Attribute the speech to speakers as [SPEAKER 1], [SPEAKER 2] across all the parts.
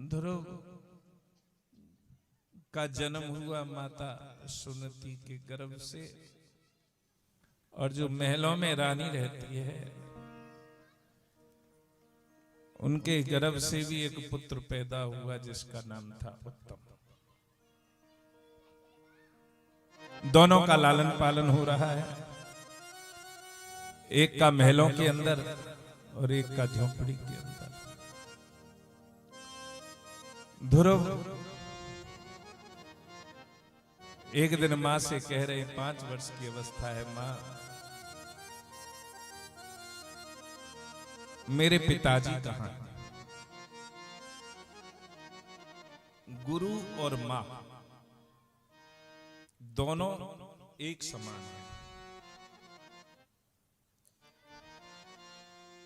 [SPEAKER 1] ध्रुव का जन्म हुआ माता सुनती के गर्भ से, और जो महलों में रानी रहती है उनके गर्भ से भी एक पुत्र पैदा हुआ जिसका नाम था उत्तम। दोनों का लालन पालन हो रहा है, एक का महलों के अंदर और एक का झोंपड़ी के अंदर। ध्रुव एक दिन मां से कह रहे, 5 वर्ष की अवस्था है, मां मेरे पिताजी कहां हैं? गुरु और मां दोनों एक समान हैं।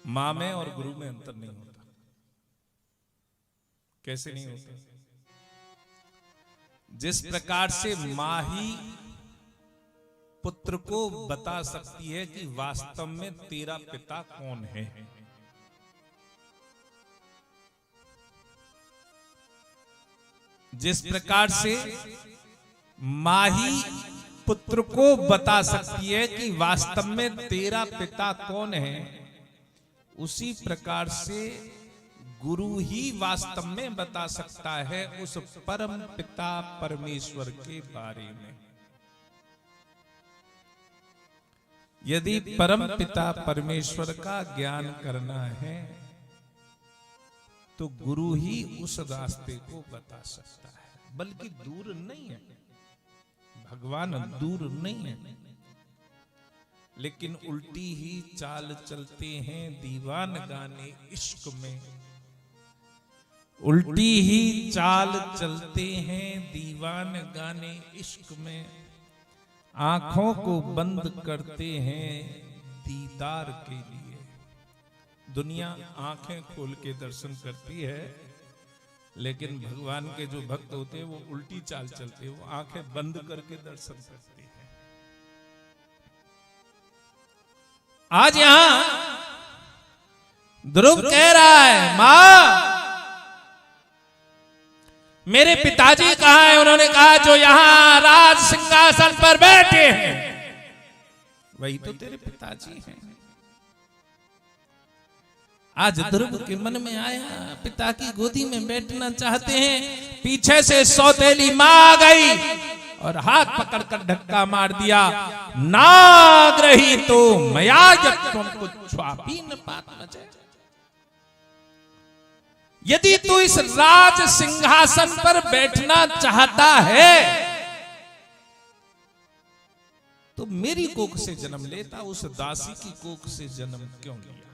[SPEAKER 1] मां में और गुरु में अंतर नहीं होता। कैसे नहीं होता? जिस प्रकार से मां ही पुत्र को बता सकती है कि वास्तव में तेरा पिता कौन है, जिस प्रकार से मां ही पुत्र को बता सकती है कि वास्तव में तेरा पिता कौन है, उसी प्रकार से गुरु ही वास्तव में बता सकता है उस परम पिता परमेश्वर के बारे में। यदि परम पिता परमेश्वर का ज्ञान करना है तो गुरु ही उस रास्ते को बता सकता है, बल्कि दूर नहीं है, भगवान दूर नहीं है, लेकिन उल्टी ही चाल चलते हैं दीवान गाने इश्क में। उल्टी ही चाल चलते हैं दीवान गाने इश्क में, आंखों को बंद करते हैं दीदार के लिए। दुनिया आंखें खोल के दर्शन करती है, लेकिन भगवान के जो भक्त होते हैं वो उल्टी चाल चलते हैं, वो आंखें बंद करके दर्शन करते हैं। आज यहां ध्रुव कह रहा है, मां मेरे पिताजी कहां हैं? उन्होंने कहा जो यहां राज सिंहासन पर बैठे हैं वही तो तेरे पिताजी हैं। आज ध्रुव के मन में आया, पिता की गोदी में बैठना चाहते हैं, पीछे से सौतेली मां आ गई और हाथ पकड़कर धक्का मार दिया। नाग्रही तो मया जब तुमको छुआपी न पात बचे। यदि तू इस राज सिंहासन पर बैठना चाहता है तो मेरी कोख से जन्म लेता, उस दासी की कोख से जन्म क्यों लिया?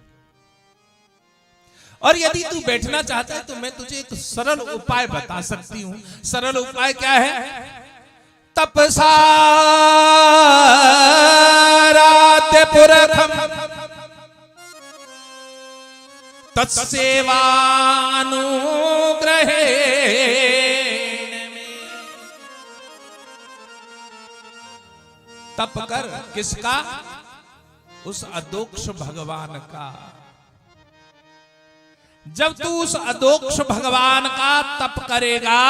[SPEAKER 1] और यदि तू बैठना चाहता है तो मैं तुझे एक सरल उपाय बता सकती हूं। सरल उपाय क्या है? तपसा रात पुरखम तत्सेवानुग्रहे। तप कर किसका? उस अदोक्ष भगवान का। जब तू उस अदोक्ष भगवान का तप करेगा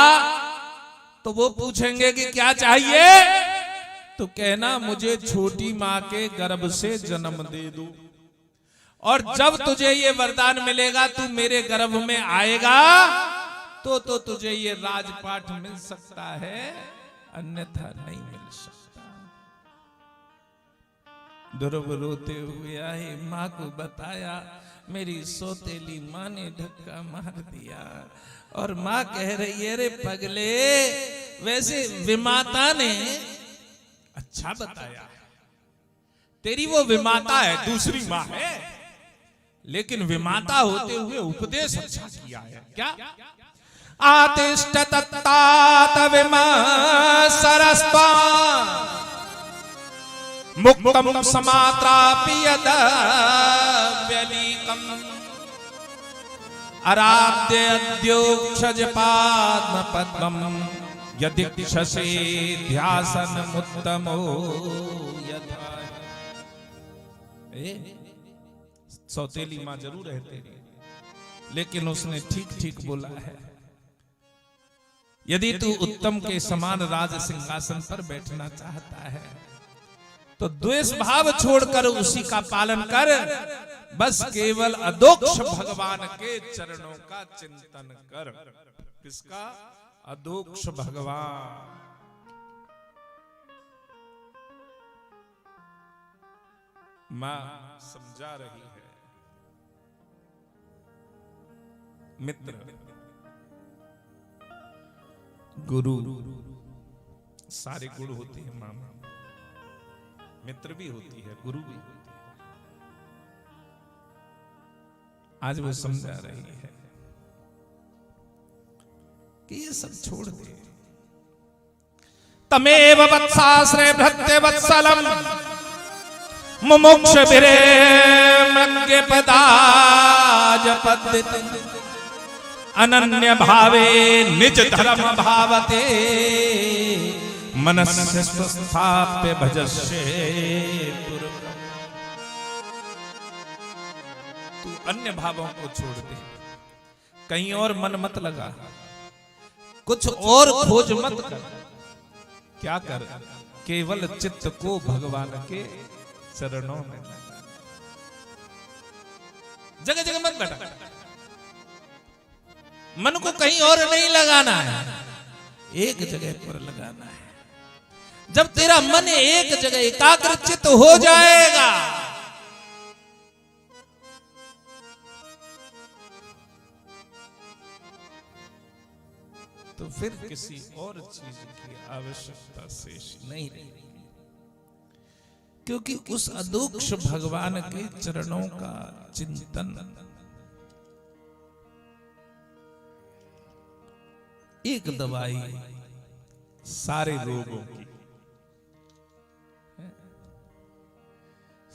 [SPEAKER 1] तो वो पूछेंगे कि क्या चाहिए, तो कहना मुझे छोटी मां के गर्भ से जन्म दे दो। और जब तुझे ये वरदान मिलेगा, तू मेरे गर्भ में आएगा तो तुझे ये राजपाट मिल सकता है, अन्यथा नहीं मिल सकता। ध्रुव रोते हुए आए, मां को बताया, मेरी सौतेली मां ने धक्का मार दिया। और मां कह रही है, रे पगले, वैसे विमाता ने अच्छा बताया, तेरी वो विमाता है, दूसरी मां है, लेकिन विमाता होते हुए उपदेश अच्छा किया है। क्या? आतिष्ठ तत्तात विमा सरस्पा मुक्तम समात्रापि यद व्यलीकम आराध्य अद्योक्षज पाद्म पद्मम यदिक्षसे ध्यासन मुत्तमो यथा। सौतेली मां जरूर रहते, लेकिन उसने ठीक ठीक बोला है। यदि तू उत्तम के समान राज सिंहासन पर बैठना चाहता है तो द्वेष भाव छोड़कर उसी का पालन कर। बस केवल अदोक्ष भगवान के चरणों का चिंतन कर। किसका? अदोक्ष भगवान। मां समझा रही है। मित्र, गुरु, सारे गुण होते हैं मां, मित्र भी होती है, गुरु भी होती है। आज वो समझा रही है कि ये सब छोड़ दे। तमेव वत्साश्रय भृत्य वत्सलम मुमुक्ष विरे मज्ञ पदाज पद्धति अनन्य भावे निज धर्म भावते मनस्य स्थाप्य भजस्ये। तू अन्य भावों को छोड़ दे, कहीं और मन मत लगा, कुछ और खोज मत कर। क्या कर? केवल चित्त को भगवान के चरणों में। जगह जगह मत बैठा, मन को कहीं और नहीं लगाना है, एक जगह पर लगाना है। जब तेरा मन एक जगह एकाग्रचित हो जाएगा तो फिर किसी और चीज की आवश्यकता शेष नहीं रहेगी, क्योंकि उस अदोक्ष भगवान के चरणों का चिंतन एक दवाई सारे रोगों की।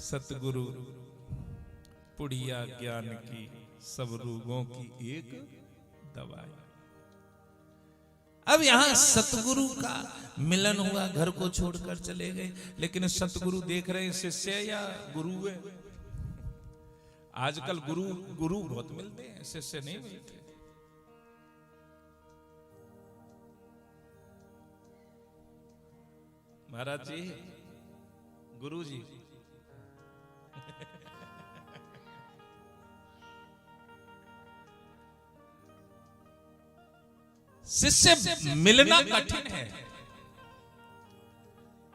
[SPEAKER 1] सतगुरु पुड़िया ज्ञान की सब रोगों की एक दवाई। अब यहां सतगुरु का मिलन हुआ, घर को छोड़कर चले गए, लेकिन सतगुरु देख रहे हैं शिष्य या गुरु है। आजकल गुरु बहुत मिलते हैं, शिष्य नहीं मिलते। महाराज जी, गुरु जी, शिष्य मिलना कठिन है।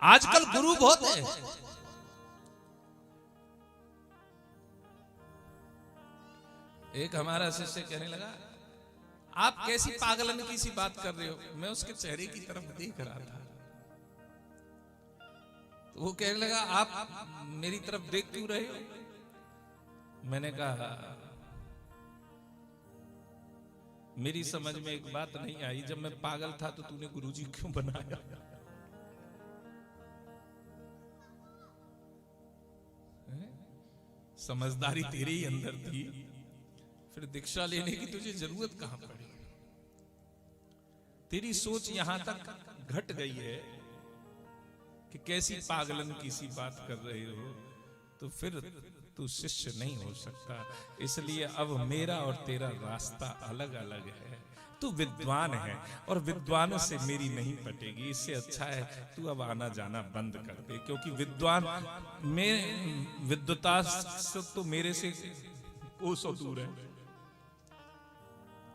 [SPEAKER 1] आजकल गुरु बहुत है। एक हमारा शिष्य कहने लगा, आप कैसी पागलन की सी बात कर रहे हो। मैं उसके चेहरे की तरफ देख रहा था, तो वो कहने लगा, आप मेरी तरफ देख क्यों रहे हो। मैंने कहा, मेरी समझ में एक बात नहीं आई, जब मैं पागल था तो तूने गुरुजी क्यों बनाया। समझदारी तेरे ही अंदर थी, फिर दीक्षा लेने की तुझे जरूरत कहां पड़ी। तेरी सोच यहां तक घट गई है कि कैसी पागलन की सी बात कर रहे हो, तो फिर तू शिष्य नहीं हो सकता। इसलिए अब मेरा और तेरा रास्ता अलग अलग है। तू विद्वान है और विद्वानों से मेरी नहीं पटेगी। इससे अच्छा है तू अब आना जाना बंद कर दे, क्योंकि विद्वान में विद्वता तो मेरे से कोसों दूर है,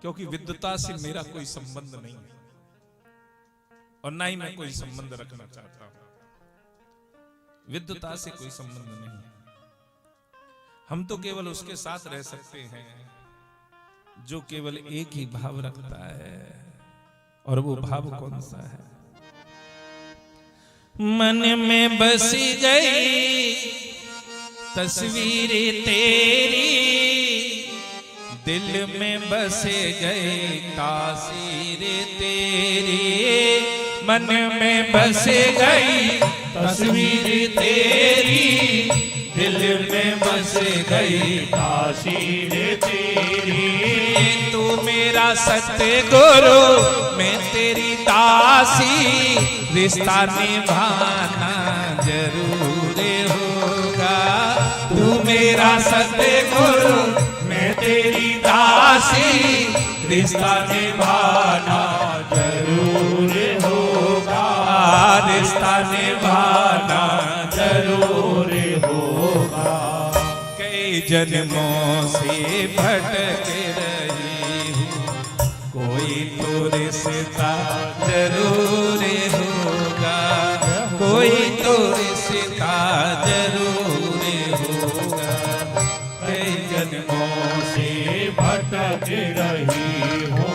[SPEAKER 1] क्योंकि विद्वता से मेरा कोई संबंध नहीं है और ना ही मैं कोई संबंध रखना चाहता हूं। विद्वता से कोई संबंध नहीं है। हम तो केवल उसके साथ रह सकते हैं जो केवल एक ही भाव रखता है, और वो भाव कौन सा है। मन में बसी गई तस्वीर तेरी, दिल में बसे गई तासीर तेरी। मन में बसे गई तस्वीर तेरी, दिल में बसे गई तासीर तेरी। तू मेरा सतगुरु, मैं तेरी दासी, रिश्ता निभाना जरूर होगा। तू मेरा सतगुरु, मैं तेरी दासी, रिश्ता निभाना जरूर निभाना जरूर होगा। कई जन्मों से भटक रही हूँ, कोई तो रिश्ता जरूर होगा, कोई तो रिश्ता जरूर होगा। कई जन्मों से
[SPEAKER 2] भटक रही हो,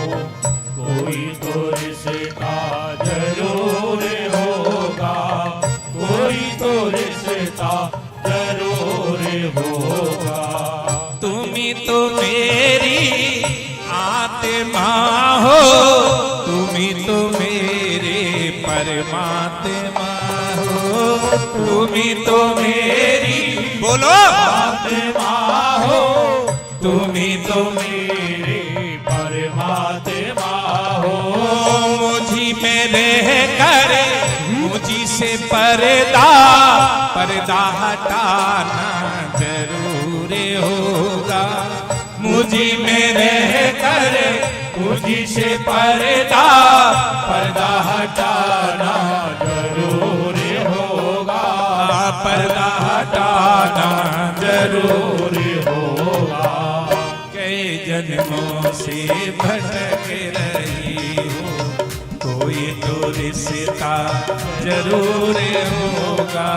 [SPEAKER 2] कोई तो रिश्ता जरूर होगा, कोई तो रिश्ता जरूर होगा।
[SPEAKER 1] तुम्ही तो मेरी आत्मा हो, तुम्ही तो मेरे परमात्मा हो, तुम्ही तो मेरी बोलो
[SPEAKER 2] आत्मा हो, तुम्ही तो मेरे परमात्मा हो।
[SPEAKER 1] मुझी में रह कर मुझी से पर्दा हटाना जरूर होगा। मुझी में रह कर
[SPEAKER 2] मुझी से पर्दा हटाना जरूर होगा,
[SPEAKER 1] पर्दा हटाना
[SPEAKER 2] जरूर होगा।
[SPEAKER 1] कई जन्मों से भटक रही हो, कोई तो रिश्ता जरूर होगा,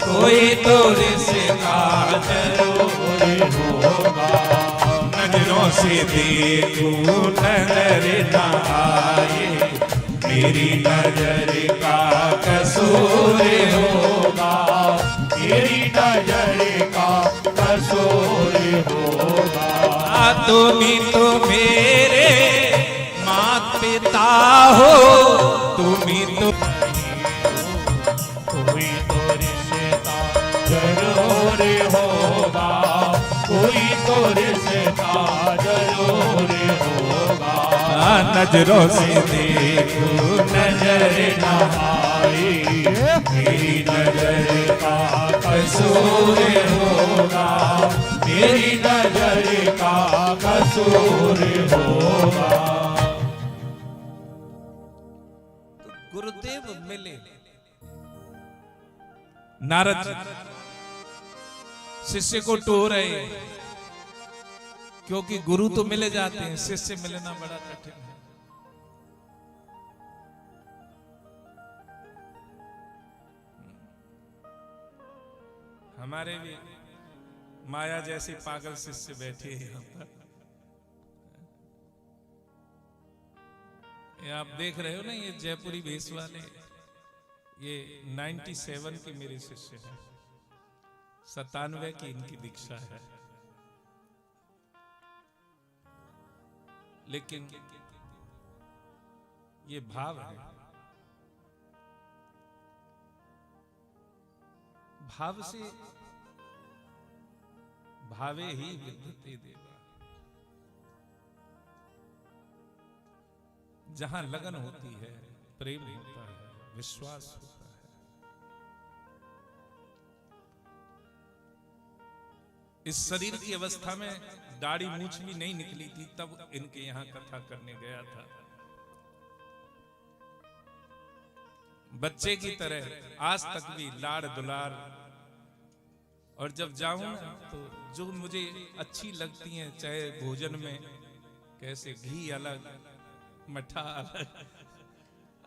[SPEAKER 1] कोई तो रिश्ता जरूर
[SPEAKER 2] होगा।
[SPEAKER 1] नजरों से देखूं नजर न आए, मेरी नजर का कसूर
[SPEAKER 2] होगा, मेरी नजर का कसूर होगा।
[SPEAKER 1] तुम्ही तो मेरे माता पिता हो, तुम्ही तो
[SPEAKER 2] कोई तो रिश्ता जरूर होगा, कोई तो रिश्ता जरूर होगा।
[SPEAKER 1] नजरों से देखूं
[SPEAKER 2] नजर न आए, मेरी नजर का कसूर होगा, मेरी नजर का कसूर होगा।
[SPEAKER 1] गुरुदेव मिले, नारद जी शिष्य को टो रहे, क्योंकि गुरु तो मिले जाते हैं, शिष्य मिलना बड़ा कठिन है। हमारे भी माया जैसे पागल शिष्य बैठे हैं यहाँ पर। ये आप देख रहे हो ना, ये जयपुरी भेष वाले, ये 97 के मेरे शिष्य हैं, 97 की इनकी दीक्षा है। लेकिन ये भाव है, भाव से भावे ही विद्यते देवा। जहां लगन होती है, प्रेम होता है, विश्वास होता है, इस शरीर की अवस्था में दाढ़ी मूछ भी नहीं निकली थी, तब इनके यहां कथा करने गया था। बच्चे की तरह आज तक भी लाड़ दुलार, और जब जाऊं तो जो मुझे अच्छी लगती हैं, चाहे भोजन में कैसे घी अलग, मठा अलग,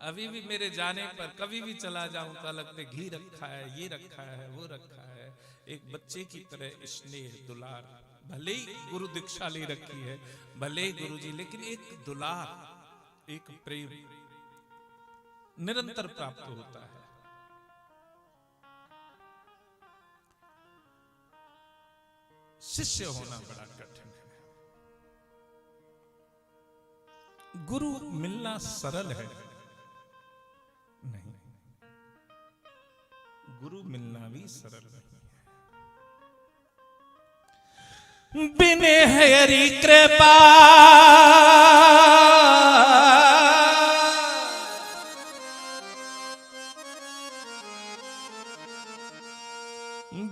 [SPEAKER 1] अभी भी मेरे जाने पर कभी भी चला जाऊं तो लगते घी रखा है, ये रखा है, वो रखा है। एक बच्चे की तरह स्नेह दुलार, भले ही गुरु दीक्षा ले रखी है, भले ही गुरु जी, लेकिन एक दुलार, एक प्रेम निरंतर प्राप्त होता है। शिष्य होना बड़ा कठिन है, गुरु मिलना सरल है नहीं, गुरु मिलना भी सरल नहीं है। बिन हरि कृपा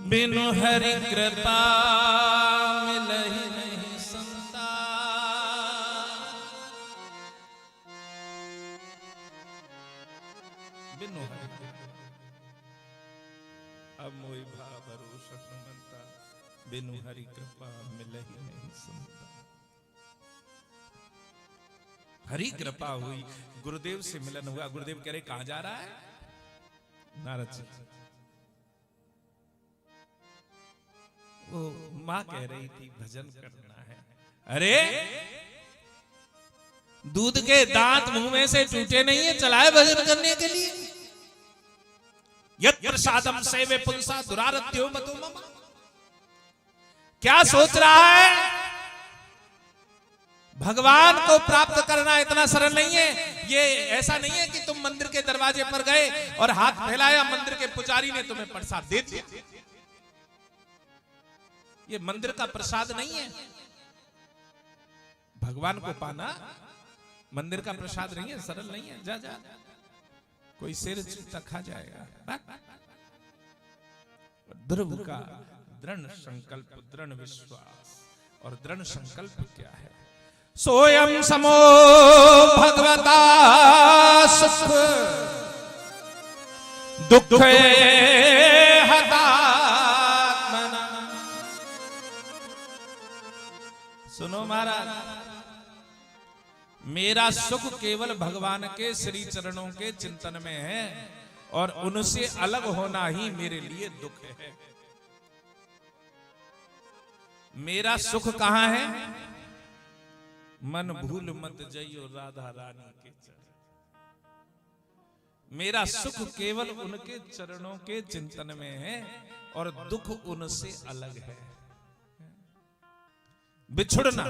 [SPEAKER 1] बिनु हरि कृपा मिलहि नहीं संता। बिनु हरि अब मोहि भाव भरोसा मनता, बिनु हरि कृपा मिलहि नहीं सुनता। हरि कृपा हुई, गुरुदेव से मिलन हुआ। गुरुदेव कह रहे कहां जा रहा है? नारद जी। वो मां कह रही थी भजन करना है। अरे दूध के दांत मुंह में से टूटे नहीं है, चलाए भजन करने के लिए। यत् प्रसादम सेवे पुंसा दुरारत्यो मतो मम। क्या सोच रहा है? भगवान को प्राप्त करना इतना सरल नहीं है। ये ऐसा नहीं है कि तुम मंदिर के दरवाजे पर गए और हाथ फैलाया, मंदिर के पुजारी ने तुम्हें प्रसाद दे दिया। ये मंदिर का प्रसाद नहीं है। भगवान को पाना मंदिर का प्रसाद नहीं है, सरल नहीं है। जा जा कोई शेर चीता खा जाएगा। ध्रुव का दृढ़ संकल्प, दृढ़ विश्वास और दृढ़ संकल्प क्या है? सोयम समो भगवता सुख दुख हतात्मना। सुनो महाराज, मेरा सुख केवल भगवान के श्री चरणों के चिंतन में है और उनसे अलग होना ही मेरे लिए दुख है। मेरा सुख कहां है? मन भूल मत जइयो राधा रानी के चरण। मेरा सुख केवल उनके चरणों के चिंतन में है और दुख उनसे अलग है। बिछुड़ना